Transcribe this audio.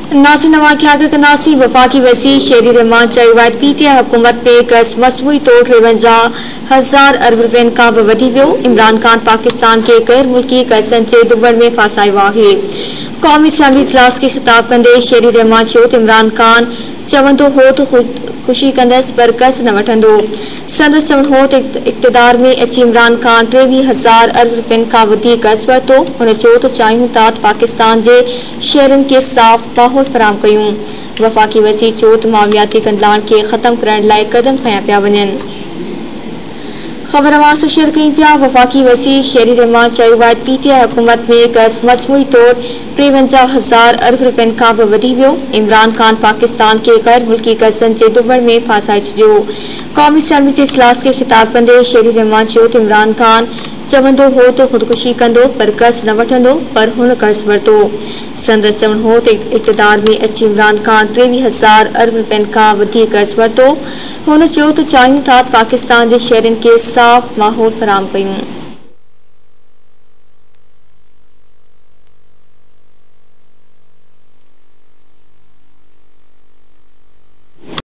नासिर नवाख्याग नासी वफाकी वसी शेरी रहमान चयो पीटीआई हुकूमत में कर्ज मजमूई तौर 53,000 अरब रुपयनि खां बि वधी वियो। इमरान खान पाकिस्तान के गैर मुल्की कर्ज़नि जे दुबण में फासायो आहे। क़ौमी असम्बली इजलास खे ख़िताब कंदे शेरी रहमान चयो त इमरान खान चवंदो हो त खुशी कंदसि पर कर्ज न वठंदो। संदसि चवण हो त इक़्तिदार में अची इमरान खान 23,000 अरब रुपयनि खां वधीक कर्ज वरितो। हुन चयो त चाहियूं था त पाकिस्तान जे शहरनि खे साफ़ माहौल फराहम कयूं। वफ़ाक़ी वज़ीर चयो त मामलियाती कंदलाण खे ख़त्म करण लाइ कदम खयां पिया वञनि। ख़बर आवाज़ से शेयर कई पिया। वफ़ाक़ी वज़ीर शेरी रहमान चयो पीटीआई हुकूमत में कर्ज मजमूई तौर 53,000 अरब रुपयनि खां बि वधी वियो। इमरान खान पाकिस्तान के गैर मुल्की कर्ज़नि जे दुबण में फासाए छॾियो। क़ौमी असम्बली जे इजलास खे ख़िताब कंदे शेरी रहमान चयो त इमरान खान चवंदो हो त ख़ुदकुशी कंदो पर कर्ज न वठंदो, पर हुन कर्ज वरितो। संदसि चवण हो त इक़्तिदार में अची इमरान खान 23,000 अरब रुपयनि खां वधीक कर्ज वरितो। हुन चयो त चाहियूं था त पाकिस्तान जे शहरनि खे साफ़ माहौल फराहम कयूं।